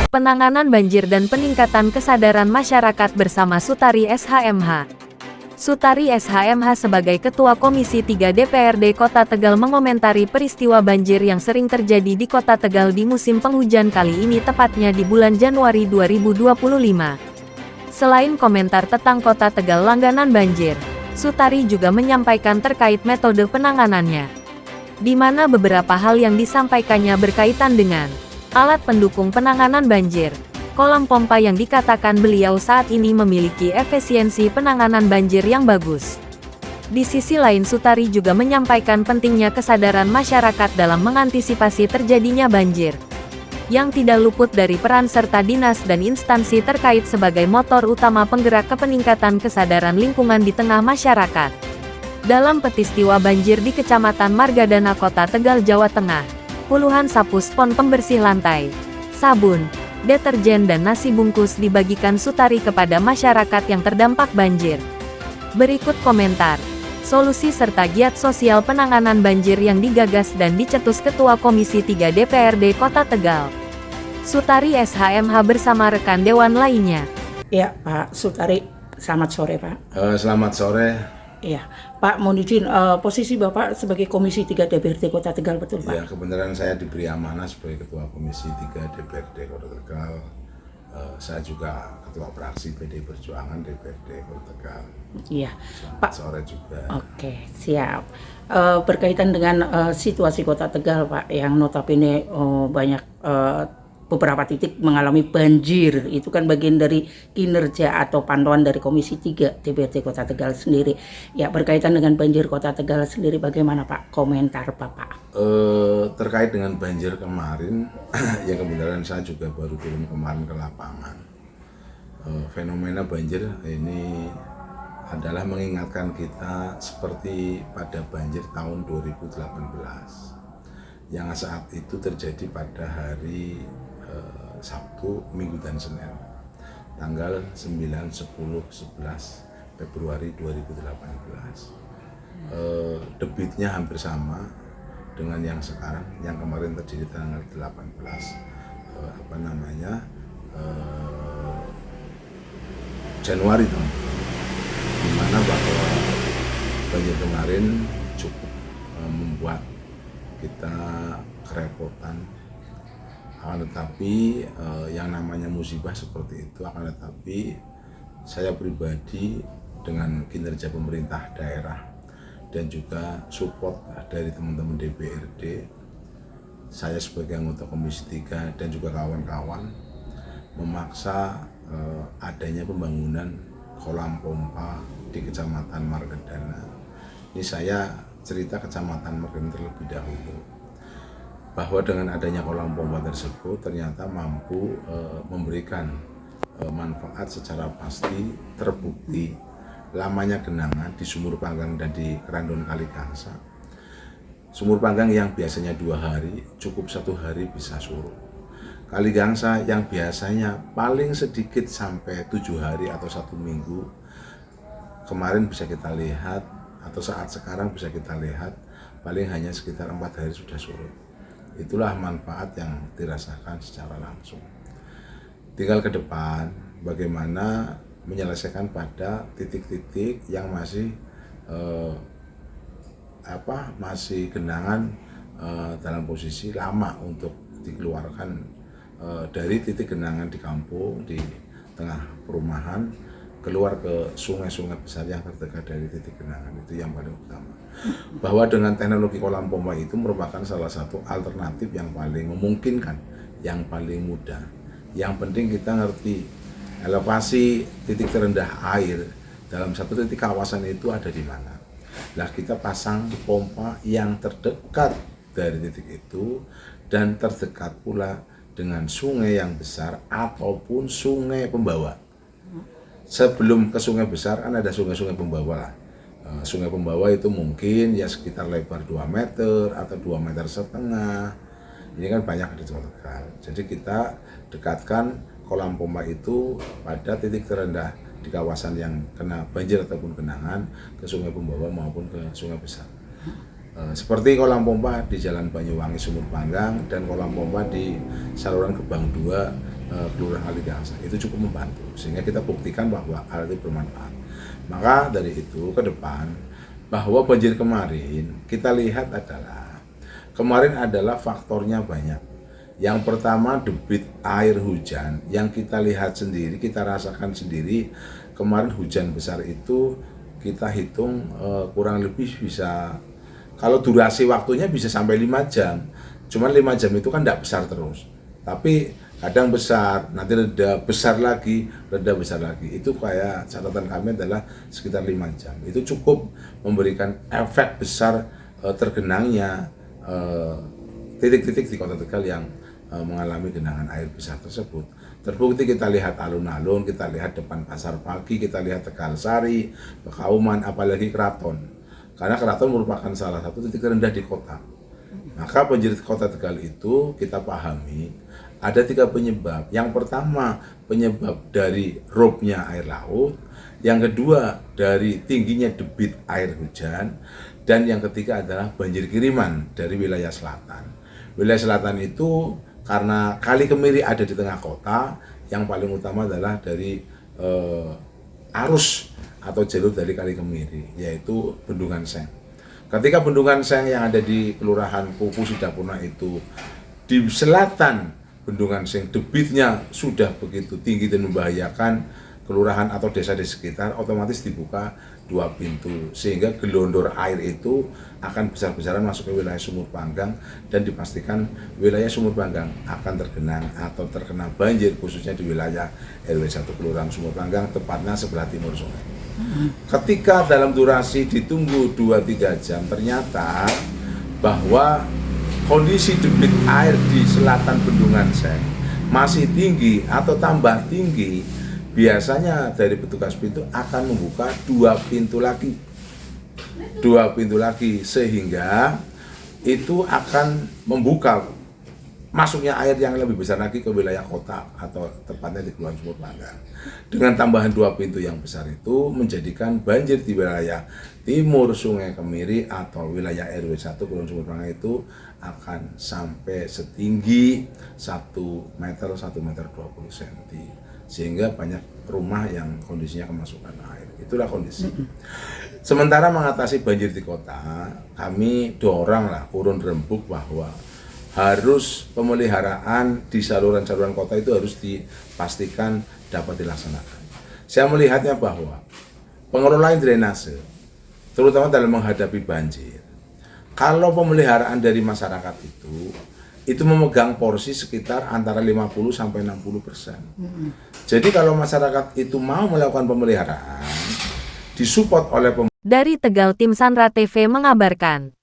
Penanganan banjir dan peningkatan kesadaran masyarakat bersama Sutari SHMH. Sutari SHMH sebagai Ketua Komisi 3 DPRD Kota Tegal mengomentari peristiwa banjir yang sering terjadi di Kota Tegal di musim penghujan kali ini, tepatnya di bulan Januari 2025. Selain komentar tentang Kota Tegal langganan banjir, Sutari juga menyampaikan terkait metode penanganannya, di mana beberapa hal yang disampaikannya berkaitan dengan alat pendukung penanganan banjir, kolam pompa yang dikatakan beliau saat ini memiliki efisiensi penanganan banjir yang bagus. Di sisi lain, Sutari juga menyampaikan pentingnya kesadaran masyarakat dalam mengantisipasi terjadinya banjir, yang tidak luput dari peran serta dinas dan instansi terkait sebagai motor utama penggerak peningkatan kesadaran lingkungan di tengah masyarakat. Dalam peristiwa banjir di Kecamatan Margadana, Kota Tegal, Jawa Tengah, puluhan sapu spons pembersih lantai, sabun, deterjen dan nasi bungkus dibagikan Sutari kepada masyarakat yang terdampak banjir. Berikut komentar, solusi serta giat sosial penanganan banjir yang digagas dan dicetus Ketua Komisi 3 DPRD Kota Tegal, Sutari SHMH bersama rekan dewan lainnya. Ya, Pak Sutari, selamat sore, Pak. Selamat sore. Iya, Pak, mohon izin, posisi Bapak sebagai Komisi 3 DPRD Kota Tegal, betul Pak? Ya, kebenaran saya diberi amanah sebagai Ketua Komisi 3 DPRD Kota Tegal. Saya juga Ketua Fraksi PD Perjuangan DPRD Kota Tegal. Iya, Selamat Pak. Sore juga. Oke, siap. Berkaitan dengan situasi Kota Tegal, Pak, yang notabene banyak beberapa titik mengalami banjir, itu kan bagian dari kinerja atau pantauan dari Komisi 3 DPRD Kota Tegal sendiri. Ya, berkaitan dengan banjir Kota Tegal sendiri, bagaimana Pak komentar Bapak? Terkait dengan banjir kemarin, yang kebenaran saya juga baru turun kemarin ke lapangan. Fenomena banjir ini adalah mengingatkan kita seperti pada banjir tahun 2018, yang saat itu terjadi pada hari Sabtu, Minggu dan Senin, tanggal 9, 10, 11 Februari 2018. Debitnya hampir sama dengan yang sekarang, yang kemarin terjadi tanggal 18 Januari tahun, di mana bahwa banjir kemarin cukup membuat kita kerepotan. Akan tetapi yang namanya musibah seperti itu, akan tetapi saya pribadi dengan kinerja pemerintah daerah dan juga support dari teman-teman DPRD, saya sebagai anggota Komisi 3 dan juga kawan-kawan memaksa adanya pembangunan kolam pompa di Kecamatan Margadana. Ini saya cerita Kecamatan Margadana terlebih dahulu, bahwa dengan adanya kolam pompa tersebut ternyata mampu memberikan manfaat secara pasti. Terbukti lamanya genangan di Sumur Panggang dan di Kerandon Kaligangsa. Sumur Panggang yang biasanya 2 hari cukup 1 hari bisa surut. Kaligangsa yang biasanya paling sedikit sampai 7 hari atau 1 minggu, kemarin bisa kita lihat atau saat sekarang bisa kita lihat paling hanya sekitar 4 hari sudah surut. Itulah manfaat yang dirasakan secara langsung. Tinggal ke depan bagaimana menyelesaikan pada titik-titik yang masih masih genangan dalam posisi lama untuk dikeluarkan dari titik genangan di kampung, di tengah perumahan, keluar ke sungai-sungai besar yang terdekat dari titik genangan. Itu yang paling utama. Bahwa dengan teknologi kolam pompa itu merupakan salah satu alternatif yang paling memungkinkan, yang paling mudah. Yang penting kita ngerti elevasi titik terendah air dalam satu titik kawasan itu ada di mana. Nah, kita pasang pompa yang terdekat dari titik itu dan terdekat pula dengan sungai yang besar ataupun sungai pembawa. Sebelum ke sungai besar kan ada sungai-sungai pembawa lah. Sungai pembawa itu mungkin ya sekitar lebar 2 meter atau 2,5 meter. Ini kan banyak di Jawa Tegal. Jadi kita dekatkan kolam pompa itu pada titik terendah di kawasan yang kena banjir ataupun genangan, ke sungai pembawa maupun ke sungai besar. Seperti kolam pompa di Jalan Banyuwangi Sumur Panggang dan kolam pompa di saluran Gebang 2 Kelurahan Kaligangsah itu cukup membantu sehingga kita buktikan bahwa alat itu bermanfaat. Maka dari itu ke depan bahwa banjir kemarin kita lihat adalah faktornya banyak. Yang pertama debit air hujan yang kita lihat sendiri, kita rasakan sendiri. Kemarin hujan besar itu kita hitung kurang lebih bisa, kalau durasi waktunya bisa sampai 5 jam. Cuman 5 jam itu kan tidak besar terus. Tapi kadang besar, nanti reda, besar lagi, reda, besar lagi. Itu kayak catatan kami adalah sekitar 5 jam. Itu cukup memberikan efek besar tergenangnya titik-titik di Kota Tegal yang mengalami genangan air besar tersebut. Terbukti kita lihat alun-alun, kita lihat depan Pasar Pagi, kita lihat Tegalsari, Pekauman, apalagi Keraton. Karena Keraton merupakan salah satu titik terendah di kota. Maka banjir Kota Tegal itu kita pahami ada 3 penyebab. Yang pertama penyebab dari robnya air laut, yang kedua dari tingginya debit air hujan, dan yang ketiga adalah banjir kiriman dari wilayah selatan. Wilayah selatan itu karena Kali Kemiri ada di tengah kota, yang paling utama adalah dari arus atau jalur dari Kali Kemiri, yaitu Bendungan Seng. Ketika Bendungan Seng yang ada di Kelurahan Kuku Sidapurna itu di selatan Bendungan Seng debitnya sudah begitu tinggi dan membahayakan kelurahan atau desa di sekitar, otomatis dibuka 2 pintu sehingga gelondor air itu akan besar-besaran masuk ke wilayah Sumur Panggang, dan dipastikan wilayah Sumur Panggang akan tergenang atau terkena banjir, khususnya di wilayah RW 1 Kelurahan Sumur Panggang, tepatnya sebelah timur sungai. Ketika dalam durasi ditunggu 2-3 jam, ternyata bahwa kondisi debit air di selatan Bendungan Seng masih tinggi atau tambah tinggi, biasanya dari petugas pintu akan membuka 2 pintu lagi. 2 pintu lagi sehingga itu akan membuka masuknya air yang lebih besar lagi ke wilayah kota atau tepatnya di Kelurahan Sumur Panggang. Dengan tambahan 2 pintu yang besar itu menjadikan banjir di wilayah timur Sungai Kemiri atau wilayah RW 1 Kelurahan Sumur Panggang itu akan sampai setinggi 1 meter 20 cm, sehingga banyak rumah yang kondisinya kemasukan air. Itulah kondisi. Sementara mengatasi banjir di kota, kami doronglah urun rembuk bahwa harus pemeliharaan di saluran-saluran kota itu harus dipastikan dapat dilaksanakan. Saya melihatnya bahwa pengelolaan drainase, terutama dalam menghadapi banjir, kalau pemeliharaan dari masyarakat itu memegang porsi sekitar antara 50 sampai 60%. Jadi kalau masyarakat itu mau melakukan pemeliharaan, disupport oleh Dari Tegal, Tim Sanra TV mengabarkan.